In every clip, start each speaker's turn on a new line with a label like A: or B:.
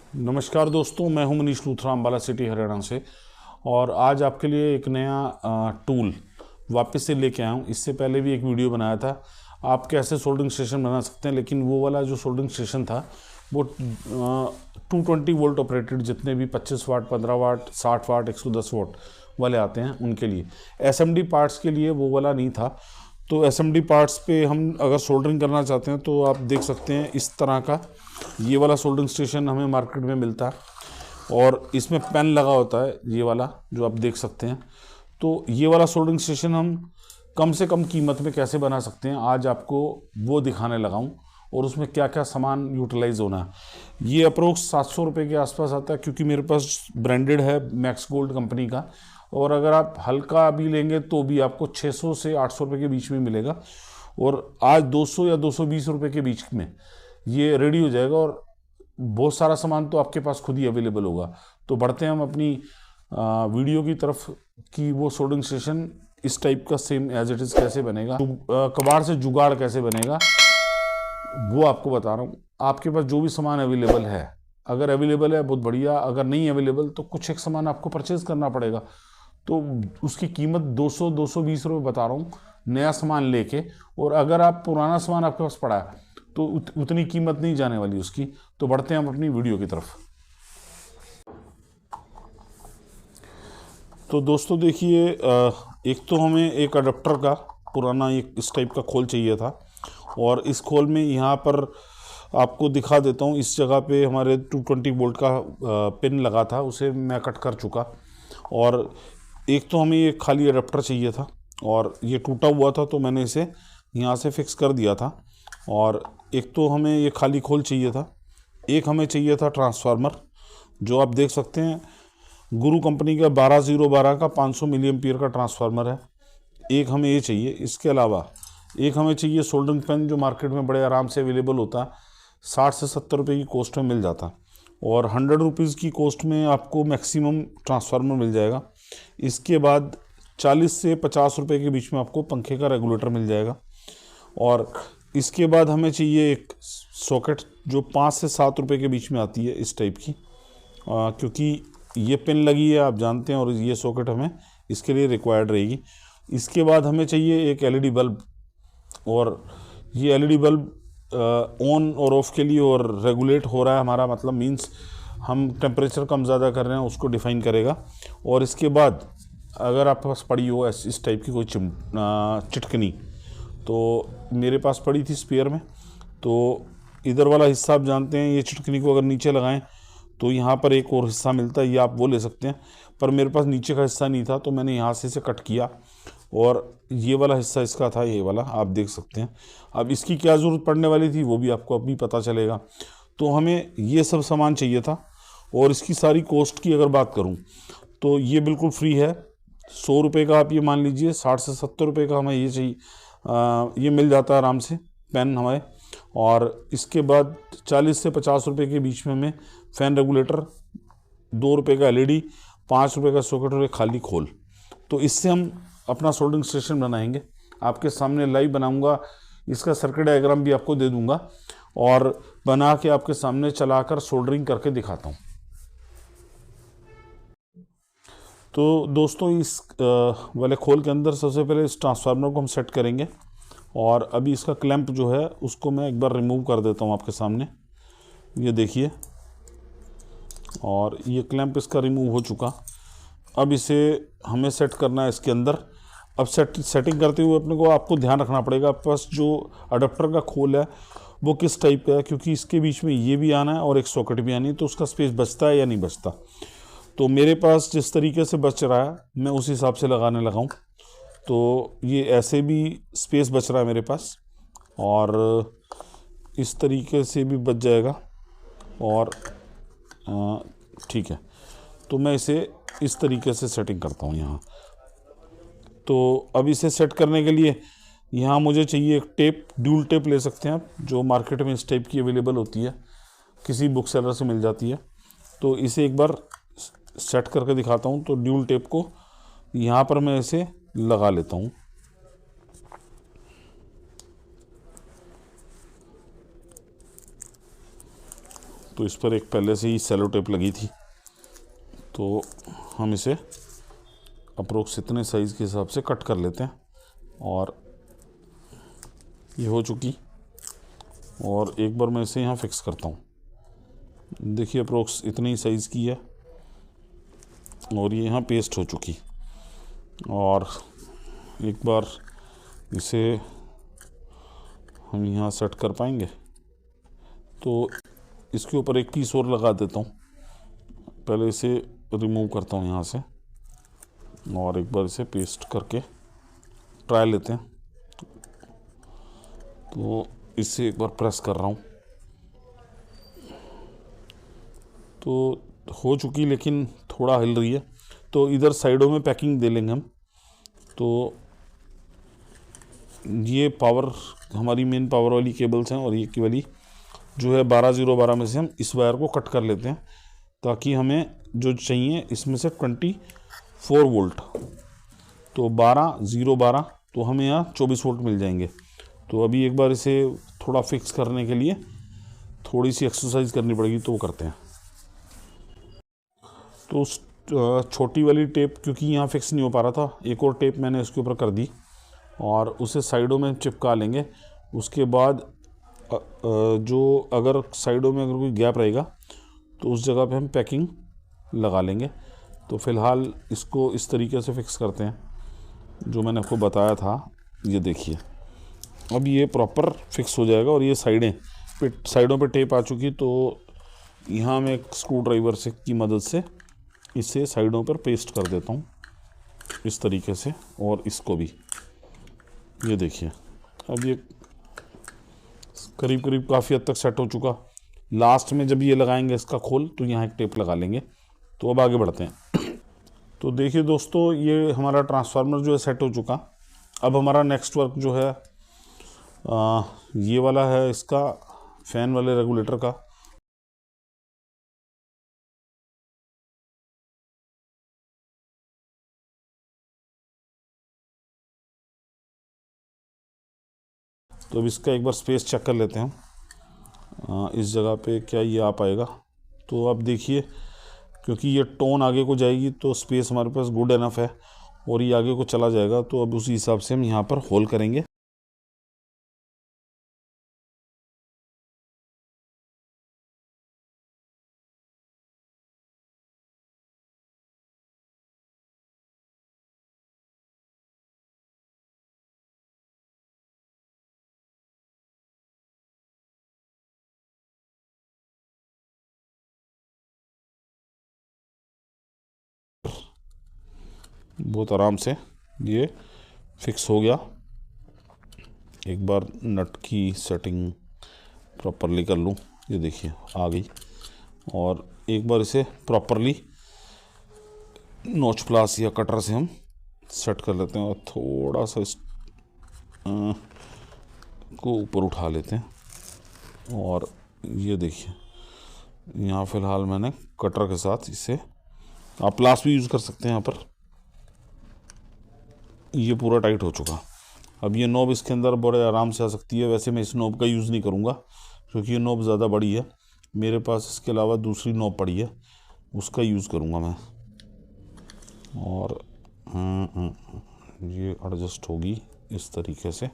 A: नमस्कार दोस्तों, मैं हूं मनीष लूथरा, अम्बाला सिटी हरियाणा से। और आज आपके लिए एक नया टूल वापस से लेके आया हूं। इससे पहले भी एक वीडियो बनाया था, आप कैसे सोल्डरिंग स्टेशन बना सकते हैं। लेकिन वो वाला जो सोल्डरिंग स्टेशन था वो 220 वोल्ट ऑपरेटेड, जितने भी 25 वाट, 15 वाट, 60 वाट, 110 वाट वाले आते हैं उनके लिए। एसएमडी पार्ट्स के लिए वो वाला नहीं था। तो एसएमडी पार्ट्स पे हम अगर सोल्डरिंग करना चाहते हैं तो आप देख सकते हैं इस तरह का ये वाला सोल्डरिंग स्टेशन हमें मार्केट में मिलता है। और इसमें पेन लगा होता है, ये वाला जो आप देख सकते हैं। तो ये वाला सोल्डरिंग स्टेशन हम कम से कम कीमत में कैसे बना सकते हैं, आज आपको वो दिखाने लगा हूँ। और उसमें क्या क्या सामान यूटिलाइज होना है। ये अप्रोक्स 700 रुपये के आसपास आता है, क्योंकि मेरे पास ब्रांडेड है मैक्स गोल्ड कंपनी का। और अगर आप हल्का भी लेंगे तो भी आपको 600 से 800 रुपये के बीच में मिलेगा। और आज 200 या 220 रुपये के बीच में ये रेडी हो जाएगा। और बहुत सारा सामान तो आपके पास खुद ही अवेलेबल होगा। तो बढ़ते हैं हम अपनी वीडियो की तरफ कि वो सोल्डरिंग स्टेशन इस टाइप का सेम एज इट इज़ कैसे बनेगा, कबाड़ से जुगाड़ कैसे बनेगा, वो आपको बता रहा हूँ। आपके पास जो भी सामान अवेलेबल है, अगर अवेलेबल है बहुत बढ़िया, अगर नहीं अवेलेबल तो कुछ एक सामान आपको परचेज करना पड़ेगा। तो उसकी कीमत 200-220 रुपये बता रहा हूँ नया सामान लेके। और अगर आप पुराना सामान आपके पास पड़ा है तो उतनी कीमत नहीं जाने वाली उसकी। तो बढ़ते हैं हम अपनी वीडियो की तरफ। तो दोस्तों देखिए, एक तो हमें एक अडेप्टर का पुराना एक इस टाइप का खोल चाहिए था। और इस खोल में यहाँ पर आपको दिखा देता हूँ, इस जगह पे हमारे 220 वोल्ट का पिन लगा था, उसे मैं कट कर चुका। और एक तो हमें ये खाली अडेप्टर चाहिए था, और ये टूटा हुआ था तो मैंने इसे यहाँ से फिक्स कर दिया था। और एक तो हमें ये खाली खोल चाहिए था। एक हमें चाहिए था ट्रांसफार्मर, जो आप देख सकते हैं गुरु कंपनी का 12012 का 500 मिली एम्पीयर का ट्रांसफार्मर है। एक हमें ये चाहिए। इसके अलावा एक हमें चाहिए सोल्डरिंग पेन, जो मार्केट में बड़े आराम से अवेलेबल होता है, 60 से 70 रुपये की कॉस्ट में मिल जाता। और 100 रुपीज़ की कॉस्ट में आपको मैक्सिमम ट्रांसफार्मर मिल जाएगा। इसके बाद 40 से 50 रुपये के बीच में आपको पंखे का रेगुलेटर मिल जाएगा। और इसके बाद हमें चाहिए एक सॉकेट, जो 5 से 7 रुपये के बीच में आती है इस टाइप की, क्योंकि ये पिन लगी है आप जानते हैं, और ये सॉकेट हमें इसके लिए रिक्वायर्ड रहेगी। इसके बाद हमें चाहिए एक एलईडी बल्ब। और ये एलईडी बल्ब ऑन और ऑफ के लिए और रेगुलेट हो रहा है हमारा, मतलब मींस हम टेम्परेचर कम ज़्यादा कर रहे हैं उसको डिफाइन करेगा। और इसके बाद अगर आपके पास पड़ी हो इस टाइप की कोई चिटकनी, तो मेरे पास पड़ी थी स्पेयर में। तो इधर वाला हिस्सा आप जानते हैं, ये चिटकनी को अगर नीचे लगाएं तो यहाँ पर एक और हिस्सा मिलता है, ये आप वो ले सकते हैं। पर मेरे पास नीचे का हिस्सा नहीं था तो मैंने यहाँ से इसे कट किया, और ये वाला हिस्सा इसका था, ये वाला आप देख सकते हैं। अब इसकी क्या ज़रूरत पड़ने वाली थी वो भी आपको अभी पता चलेगा। तो हमें ये सब सामान चाहिए था। और इसकी सारी कॉस्ट की अगर बात करूँ तो ये बिल्कुल फ्री है। 100 रुपये का आप ये मान लीजिए, 60 से 70 रुपये का हमें ये चाहिए, ये मिल जाता है आराम से पेन हमें। और इसके बाद 40 से 50 रुपये के बीच में हमें फ़ैन रेगुलेटर, 2 रुपये का एलईडी, 5 रुपये का सॉकेट और एक खाली खोल। तो इससे हम अपना सोल्डरिंग स्टेशन बनाएंगे। आपके सामने लाइव बनाऊंगा, इसका सर्किट डायग्राम भी आपको दे दूंगा, और बना के आपके सामने चलाकर सोल्डरिंग करके दिखाता हूँ। तो दोस्तों इस वाले खोल के अंदर सबसे पहले इस ट्रांसफार्मर को हम सेट करेंगे। और अभी इसका क्लैंप जो है उसको मैं एक बार रिमूव कर देता हूँ आपके सामने, ये देखिए। और ये क्लैंप इसका रिमूव हो चुका। अब इसे हमें सेट करना है इसके अंदर। अब सेटिंग करते हुए अपने को आपको ध्यान रखना पड़ेगा आपके पास जो अडेप्टर का खोल है वो किस टाइप का है, क्योंकि इसके बीच में ये भी आना है और एक सॉकेट भी आनी है। तो उसका स्पेस बचता है या नहीं बचता। तो मेरे पास जिस तरीके से बच रहा है मैं उस हिसाब से लगाने लगा हूँ। तो ये ऐसे भी स्पेस बच रहा है मेरे पास, और इस तरीके से भी बच जाएगा। और ठीक है, तो मैं इसे इस तरीके से सेटिंग करता हूँ यहाँ। तो अब इसे सेट करने के लिए यहाँ मुझे चाहिए एक टेप, ड्यूल टेप ले सकते हैं आप, जो मार्केट में इस टाइप की अवेलेबल होती है, किसी बुक सेलर से मिल जाती है। तो इसे एक बार सेट करके दिखाता हूँ। तो ड्यूल टेप को यहाँ पर मैं इसे लगा लेता हूँ। तो इस पर एक पहले से ही सेलो टेप लगी थी, तो हम इसे अप्रोक्स इतने साइज़ के हिसाब से कट कर लेते हैं। और ये हो चुकी, और एक बार मैं इसे यहाँ फिक्स करता हूँ। देखिए अप्रोक्स इतनी ही साइज़ की है और ये यहाँ पेस्ट हो चुकी। और एक बार इसे हम यहाँ सेट कर पाएंगे, तो इसके ऊपर एक पीस और लगा देता हूँ। पहले इसे रिमूव करता हूँ यहाँ से, और एक बार इसे पेस्ट करके ट्राई लेते हैं। तो इसे एक बार प्रेस कर रहा हूँ, तो हो चुकी, लेकिन थोड़ा हिल रही है। तो इधर साइडों में पैकिंग दे लेंगे हम। तो ये पावर, हमारी मेन पावर वाली केबल्स हैं, और ये वाली जो है 12012 में से हम इस वायर को कट कर लेते हैं, ताकि हमें जो चाहिए इसमें से 24 वोल्ट, तो 12 तो हमें यहाँ 24 वोल्ट मिल जाएंगे। तो अभी एक बार इसे थोड़ा फिक्स करने के लिए थोड़ी सी एक्सरसाइज करनी पड़ेगी, तो वो करते हैं। तो उस छोटी वाली टेप क्योंकि यहाँ फिक्स नहीं हो पा रहा था, एक और टेप मैंने इसके ऊपर कर दी और उसे साइडों में चिपका लेंगे। उसके बाद जो अगर साइडों में अगर कोई गैप रहेगा तो उस जगह पे हम पैकिंग लगा लेंगे। तो फ़िलहाल इसको इस तरीके से फिक्स करते हैं जो मैंने आपको बताया था। ये देखिए अब ये प्रॉपर फिक्स हो जाएगा, और ये साइडों पे टेप आ चुकी। तो यहाँ मैं एक स्क्रू ड्राइवर से की मदद से इसे साइडों पर पेस्ट कर देता हूँ इस तरीके से, और इसको भी ये देखिए अब ये करीब करीब काफ़ी हद तक सेट हो चुका। लास्ट में जब ये लगाएंगे इसका खोल, तो यहाँ एक टेप लगा लेंगे। तो अब आगे बढ़ते हैं। तो देखिए दोस्तों, ये हमारा ट्रांसफार्मर जो है सेट हो चुका। अब हमारा नेक्स्ट वर्क जो है ये वाला है, इसका फैन वाले रेगुलेटर का। तो अब इसका एक बार स्पेस चेक कर लेते हैं इस जगह पे क्या ये आ पाएगा। तो अब देखिए, क्योंकि ये टोन आगे को जाएगी तो स्पेस हमारे पास गुड इनफ है, और ये आगे को चला जाएगा। तो अब उसी हिसाब से हम यहाँ पर होल करेंगे। बहुत आराम से ये फिक्स हो गया। एक बार नट की सेटिंग प्रॉपरली कर लूँ, ये देखिए आ गई। और एक बार इसे प्रॉपरली नोच प्लास या कटर से हम सेट कर लेते हैं, और थोड़ा सा इस को ऊपर उठा लेते हैं। और ये देखिए यहाँ फ़िलहाल मैंने कटर के साथ इसे, आप प्लास भी यूज़ कर सकते हैं यहाँ पर। ये पूरा टाइट हो चुका। अब ये नॉब इसके अंदर बड़े आराम से आ सकती है। वैसे मैं इस नॉब का यूज़ नहीं करूँगा क्योंकि ये नॉब ज़्यादा बड़ी है। मेरे पास इसके अलावा दूसरी नॉब पड़ी है, उसका यूज़ करूँगा मैं। और ये एडजस्ट होगी इस तरीके से।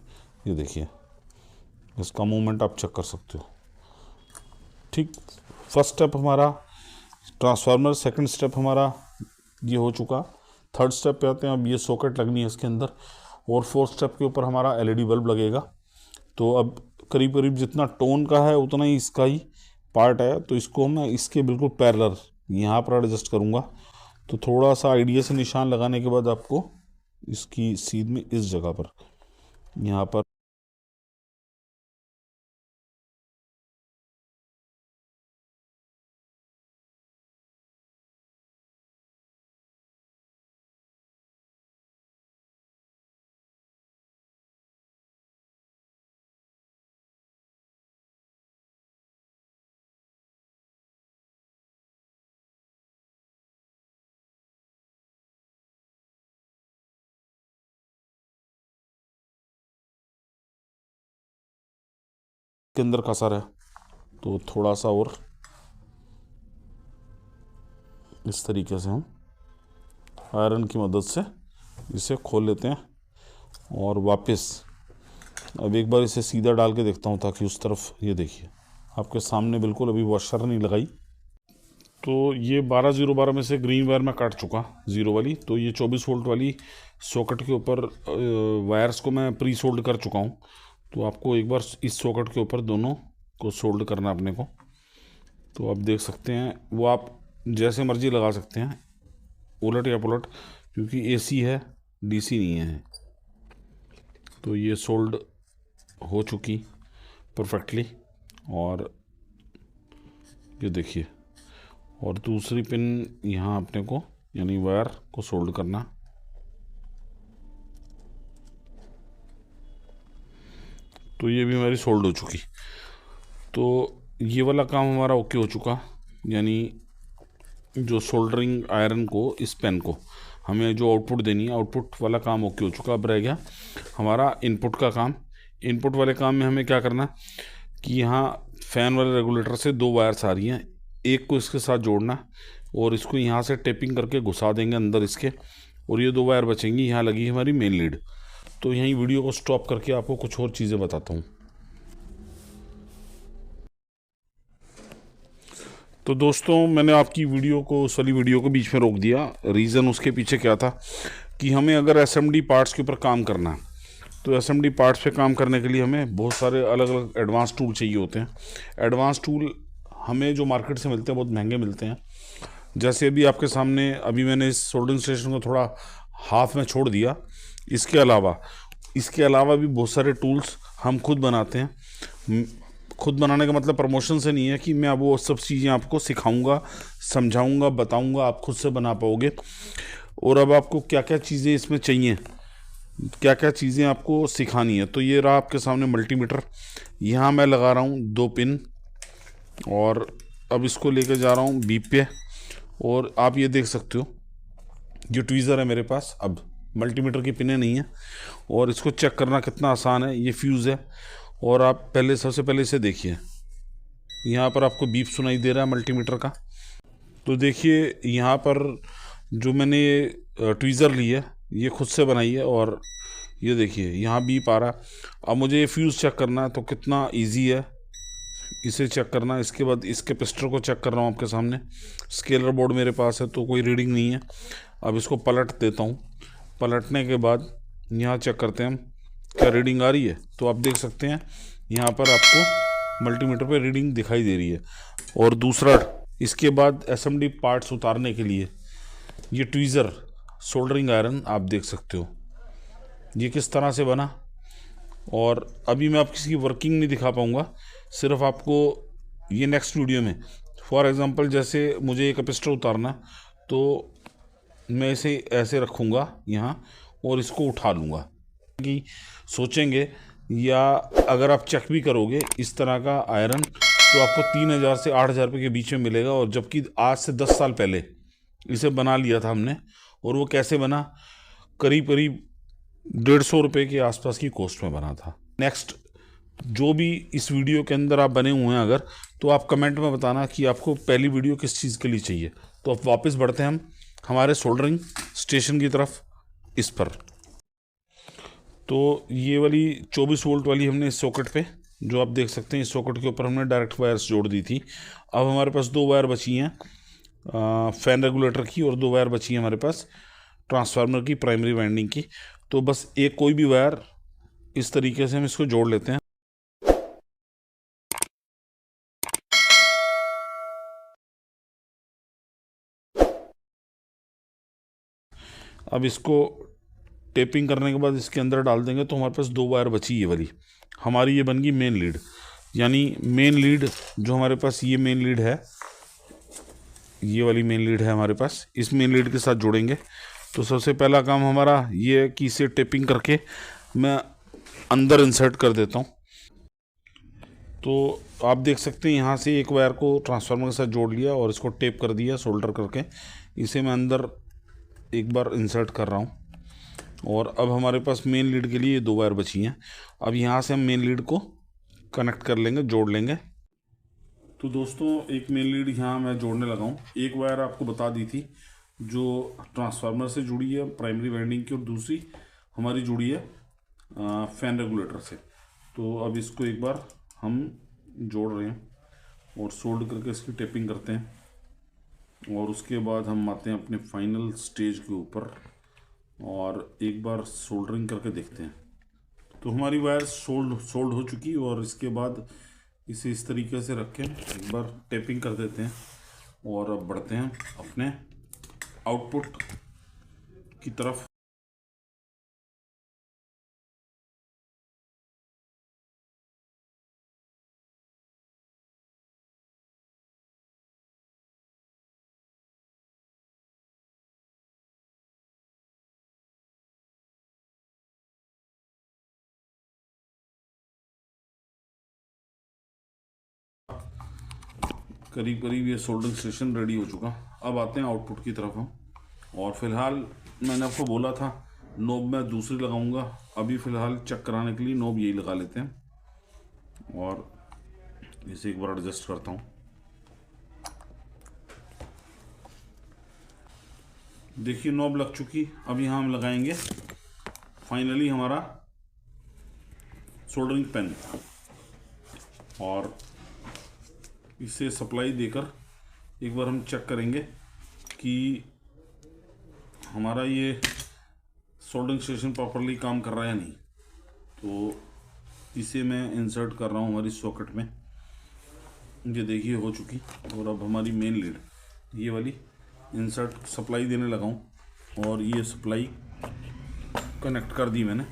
A: ये देखिए इसका मूवमेंट आप चेक कर सकते हो। ठीक, फर्स्ट स्टेप हमारा ट्रांसफार्मर, सेकंड स्टेप हमारा ये हो चुका। थर्ड स्टेप पे आते हैं। अब ये सॉकेट लगनी है इसके अंदर, और फोर्थ स्टेप के ऊपर हमारा एलईडी बल्ब लगेगा। तो अब करीब करीब जितना टोन का है उतना ही इसका ही पार्ट है। तो इसको मैं इसके बिल्कुल पैरेलल यहाँ पर एडजस्ट करूँगा। तो थोड़ा सा आइडिया से निशान लगाने के बाद आपको इसकी सीध में इस जगह पर यहाँ पर के अंदर कसर है, तो थोड़ा सा और इस तरीके से हम आयरन की मदद से इसे खोल लेते हैं और वापस अब एक बार इसे सीधा डाल के देखता हूँ ताकि उस तरफ, ये देखिए आपके सामने बिल्कुल अभी वॉशर नहीं लगाई। तो ये 12-0-12 में से ग्रीन वायर मैं काट चुका, ज़ीरो वाली। तो ये 24 वोल्ट वाली सॉकेट के ऊपर वायर्स को मैं प्री सोल्ड कर चुका हूँ। तो आपको एक बार इस सॉकेट के ऊपर दोनों को सोल्ड करना अपने को। तो आप देख सकते हैं, वो आप जैसे मर्जी लगा सकते हैं, उलट या पुलट, क्योंकि एसी है, डीसी नहीं है। तो ये सोल्ड हो चुकी परफेक्टली। और ये देखिए, और दूसरी पिन यहाँ अपने को यानी वायर को सोल्ड करना। तो ये भी हमारी सोल्ड हो चुकी। तो ये वाला काम हमारा ओके हो चुका, यानी जो सोल्डरिंग आयरन को, इस पेन को हमें जो आउटपुट देनी है, आउटपुट वाला काम ओके हो चुका। अब रह गया हमारा इनपुट का काम। इनपुट वाले काम में हमें क्या करना कि यहाँ फ़ैन वाले रेगुलेटर से दो वायर्स आ रही हैं, एक को इसके साथ जोड़ना और इसको यहाँ से टेपिंग करके घुसा देंगे अंदर इसके, और ये दो वायर बचेंगी। यहाँ लगी हमारी मेन लीड। तो यहीं वीडियो को स्टॉप करके आपको कुछ और चीज़ें बताता हूँ। तो दोस्तों, मैंने आपकी वीडियो को, उस वाली वीडियो को बीच में रोक दिया। रीज़न उसके पीछे क्या था कि हमें अगर एसएमडी पार्ट्स के ऊपर काम करना है, तो एसएमडी पार्ट्स पे काम करने के लिए हमें बहुत सारे अलग अलग एडवांस टूल चाहिए होते हैं। एडवांस टूल हमें जो मार्केट से मिलते हैं बहुत महंगे मिलते हैं। जैसे अभी आपके सामने, अभी मैंने इस सोल्डरिंग स्टेशन को थोड़ा हाफ में छोड़ दिया। इसके अलावा भी बहुत सारे टूल्स हम खुद बनाते हैं। खुद बनाने का मतलब प्रमोशन से नहीं है कि मैं अब वो सब चीज़ें आपको सिखाऊंगा, समझाऊंगा, बताऊंगा, आप खुद से बना पाओगे। और अब आपको क्या क्या चीज़ें इसमें चाहिए, क्या क्या चीज़ें आपको सिखानी है। तो ये रहा आपके सामने मल्टीमीटर। यहाँ मैं लगा रहा हूँ 2 पिन और अब इसको लेकर जा रहा हूँ बीप पे। और आप ये देख सकते हो, ये ट्वीज़र है मेरे पास। अब मल्टीमीटर की पिनें नहीं है और इसको चेक करना कितना आसान है। ये फ्यूज़ है और आप सबसे पहले इसे देखिए, यहाँ पर आपको बीप सुनाई दे रहा है मल्टीमीटर का। तो देखिए यहाँ पर जो मैंने ये ट्वीज़र ली है, ये खुद से बनाई है और ये देखिए यहाँ बीप आ रहा है। अब मुझे ये फ्यूज़ चेक करना है, तो कितना इजी है इसे चेक करना। इसके बाद इस कैपेसिटर को चेक कर रहा हूँ आपके सामने। स्केलर बोर्ड मेरे पास है तो कोई रीडिंग नहीं है। अब इसको पलट देता हूँ। पलटने के बाद यहाँ चेक करते हैं हम क्या रीडिंग आ रही है। तो आप देख सकते हैं यहाँ पर आपको मल्टीमीटर पे रीडिंग दिखाई दे रही है। और दूसरा, इसके बाद एसएमडी पार्ट्स उतारने के लिए ये ट्वीज़र सोल्डरिंग आयरन आप देख सकते हो ये किस तरह से बना। और अभी मैं आपकी इसकी वर्किंग नहीं दिखा पाऊँगा, सिर्फ आपको ये नेक्स्ट वीडियो में। फॉर एग्ज़ाम्पल जैसे मुझे एक कैपेसिटर उतारना, तो मैं इसे ऐसे रखूँगा यहाँ और इसको उठा लूँगा कि सोचेंगे, या अगर आप चेक भी करोगे इस तरह का आयरन तो आपको 3,000 से 8,000 रुपये के बीच में मिलेगा। और जबकि आज से 10 साल पहले इसे बना लिया था हमने। और वो कैसे बना, करीब 150 रुपये के आसपास की कॉस्ट में बना था। नेक्स्ट, जो भी इस वीडियो के अंदर आप बने हुए हैं अगर, तो आप कमेंट में बताना कि आपको पहली वीडियो किस चीज़ के लिए चाहिए। तो अब वापस बढ़ते हैं हम हमारे सोल्डरिंग स्टेशन की तरफ। इस पर तो ये वाली 24 वोल्ट वाली हमने इस सॉकेट पे, जो आप देख सकते हैं, इस सॉकेट के ऊपर हमने डायरेक्ट वायर्स जोड़ दी थी। अब हमारे पास 2 वायर बची हैं फ़ैन रेगुलेटर की, और 2 वायर बची हैं हमारे पास ट्रांसफार्मर की, प्राइमरी वाइंडिंग की। तो बस एक कोई भी वायर इस तरीके से हम इसको जोड़ लेते हैं। अब इसको टेपिंग करने के बाद इसके अंदर डाल देंगे तो हमारे पास 2 वायर बची ये वाली हमारी। ये बन गई मेन लीड, यानी मेन लीड जो हमारे पास, ये मेन लीड है, ये वाली मेन लीड है हमारे पास। इस मेन लीड के साथ जोड़ेंगे। तो सबसे पहला काम हमारा ये है कि इसे टेपिंग करके मैं अंदर इंसर्ट कर देता हूँ। तो आप देख सकते हैं यहाँ से एक वायर को ट्रांसफार्मर के साथ जोड़ लिया और इसको टेप कर दिया सोल्डर करके। इसे मैं अंदर एक बार इंसर्ट कर रहा हूँ। और अब हमारे पास मेन लीड के लिए 2 वायर बची हैं। अब यहाँ से हम मेन लीड को कनेक्ट कर लेंगे, जोड़ लेंगे। तो दोस्तों एक मेन लीड यहाँ मैं जोड़ने लगा हूँ। एक वायर आपको बता दी थी जो ट्रांसफार्मर से जुड़ी है प्राइमरी वाइंडिंग की, और दूसरी हमारी जुड़ी है फैन रेगुलेटर से। तो अब इसको एक बार हम जोड़ रहे हैं और सोल्ड करके इसकी टेपिंग करते हैं, और उसके बाद हम आते हैं अपने फाइनल स्टेज के ऊपर और एक बार सोल्डरिंग करके देखते हैं। तो हमारी वायर सोल्ड हो चुकी, और इसके बाद इसे इस तरीके से रख के एक बार टेपिंग कर देते हैं और अब बढ़ते हैं अपने आउटपुट की तरफ। करीब करीब ये सोल्डरिंग स्टेशन रेडी हो चुका। अब आते हैं आउटपुट की तरफ हम। और फिलहाल मैंने आपको बोला था नोब मैं दूसरी लगाऊंगा, अभी फ़िलहाल चेक कराने के लिए नोब यही लगा लेते हैं और इसे एक बार एडजस्ट करता हूँ। देखिए नोब लग चुकी। अब यहाँ हम लगाएंगे फाइनली हमारा सोल्डरिंग पेन, और इसे सप्लाई देकर एक बार हम चेक करेंगे कि हमारा ये सोल्डरिंग स्टेशन प्रॉपरली काम कर रहा है या नहीं। तो इसे मैं इंसर्ट कर रहा हूँ हमारी सॉकेट में। ये देखिए हो चुकी। और अब हमारी मेन लीड ये वाली इंसर्ट सप्लाई देने लगा हूँ, और ये सप्लाई कनेक्ट कर दी मैंने।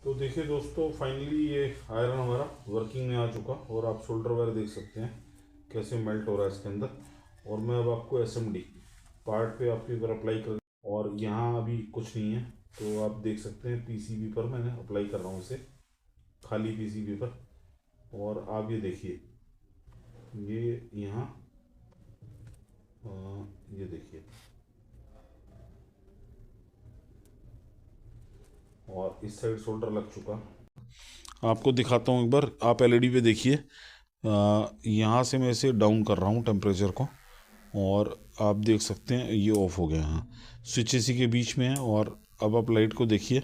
A: तो देखिए दोस्तों फाइनली ये आयरन हमारा वर्किंग में आ चुका, और आप शोल्डर वायर देख सकते हैं कैसे मेल्ट हो रहा है इसके अंदर। और मैं अब आपको एसएमडी पार्ट पे आपके ऊपर अप्लाई कर, और यहाँ अभी कुछ नहीं है तो आप देख सकते हैं पीसीबी पर मैंने अप्लाई कर रहा हूँ इसे, खाली पीसीबी पर। और आप ये देखिए ये यहाँ ये देखिए, और इस साइड शोल्डर लग चुका। आपको दिखाता हूँ एक बार, आप एलईडी पे देखिए। यहाँ से मैं इसे डाउन कर रहा हूँ टेम्परेचर को, और आप देख सकते हैं ये ऑफ हो गया। हाँ स्विच इसी के बीच में है। और अब आप लाइट को देखिए,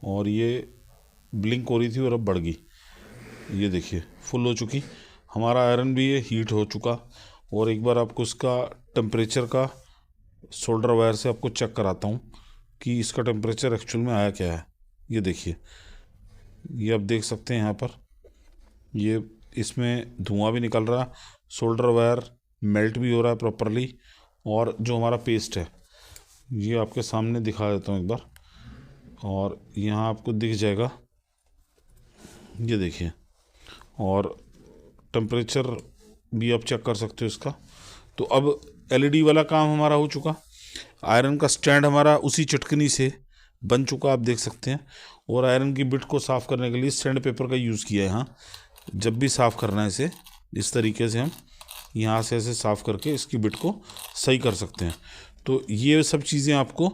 A: और ये ब्लिंक हो रही थी और अब बढ़ गई। ये देखिए फुल हो चुकी हमारा आयरन भी, ये हीट हो चुका। और एक बार आपको इसका टेम्परेचर का सोल्डर वायर से आपको चेक कराता हूँ कि इसका टेम्परेचर एक्चुअल में आया क्या है। ये देखिए, ये आप देख सकते हैं यहाँ पर ये इसमें धुआं भी निकल रहा है, सोल्डर वायर मेल्ट भी हो रहा है प्रॉपरली। और जो हमारा पेस्ट है ये आपके सामने दिखा देता हूँ एक बार, और यहाँ आपको दिख जाएगा। ये देखिए, और टेम्परेचर भी आप चेक कर सकते हो इसका। तो अब एलईडी वाला काम हमारा हो चुका। आयरन का स्टैंड हमारा उसी चटकनी से बन चुका, आप देख सकते हैं। और आयरन की बिट को साफ़ करने के लिए सैंड पेपर का यूज़ किया है यहाँ। जब भी साफ़ करना है इसे इस तरीके से हम यहाँ से ऐसे साफ़ करके इसकी बिट को सही कर सकते हैं। तो ये सब चीज़ें आपको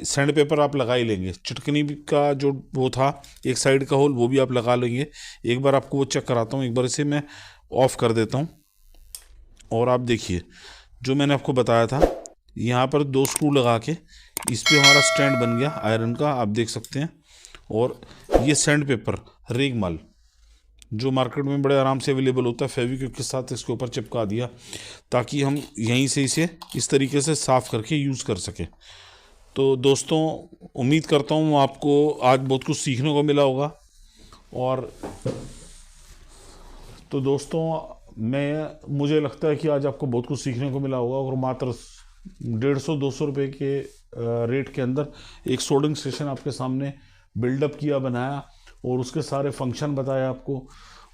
A: सैंड पेपर आप लगा ही लेंगे। चटकनी का जो वो था एक साइड का होल वो भी आप लगा लेंगे। एक बार आपको वो चेक कराता हूँ। एक बार इसे मैं ऑफ़ कर देता हूँ, और आप देखिए जो मैंने आपको बताया था यहाँ पर 2 स्क्रू लगा के इस पे हमारा स्टैंड बन गया आयरन का, आप देख सकते हैं। और ये सैंड पेपर रेगमाल जो मार्केट में बड़े आराम से अवेलेबल होता है, फेविक्विक के साथ इसके ऊपर चिपका दिया ताकि हम यहीं से इसे इस तरीके से साफ़ करके यूज़ कर सकें। तो दोस्तों उम्मीद करता हूँ आपको आज बहुत कुछ सीखने को मिला होगा। और तो दोस्तों मुझे लगता है कि आज आपको बहुत कुछ सीखने को मिला होगा। और मात्र 150-200 रुपये के रेट के अंदर एक सोल्डरिंग स्टेशन आपके सामने बिल्डअप किया, बनाया, और उसके सारे फंक्शन बताया आपको।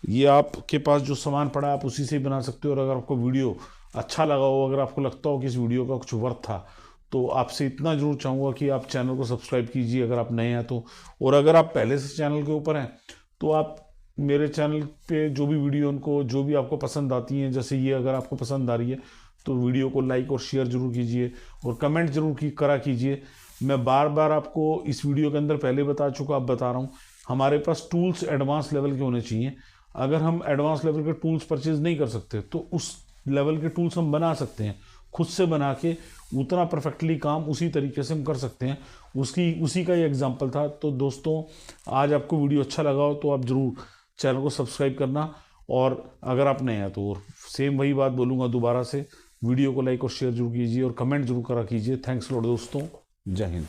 A: ये आपके पास जो सामान पड़ा है आप उसी से ही बना सकते हो। और अगर आपको वीडियो अच्छा लगा हो, अगर आपको लगता हो कि इस वीडियो का कुछ वर्थ था, तो आपसे इतना ज़रूर चाहूँगा कि आप चैनल को सब्सक्राइब कीजिए अगर आप नए हैं तो। और अगर आप पहले से चैनल के ऊपर हैं तो आप मेरे चैनल पे जो भी वीडियो उनको जो भी आपको पसंद आती हैं, जैसे ये अगर आपको पसंद आ रही है तो वीडियो को लाइक और शेयर ज़रूर कीजिए, और कमेंट ज़रूर करा कीजिए। मैं बार बार आपको इस वीडियो के अंदर पहले बता चुका, अब बता रहा हूँ, हमारे पास टूल्स एडवांस लेवल के होने चाहिए। अगर हम एडवांस लेवल के टूल्स परचेज नहीं कर सकते तो उस लेवल के टूल्स हम बना सकते हैं, खुद से बना के उतना परफेक्टली काम उसी तरीके से हम कर सकते हैं। उसी का ये एग्जांपल था। तो दोस्तों, आज आपको वीडियो अच्छा लगा हो तो आप ज़रूर चैनल को सब्सक्राइब करना, और अगर आप नए हैं तो सेम वही बात बोलूँगा दोबारा से, वीडियो को लाइक और शेयर जरूर कीजिए और कमेंट जरूर करा कीजिए। थैंक्स लॉट दोस्तों, जय हिंद।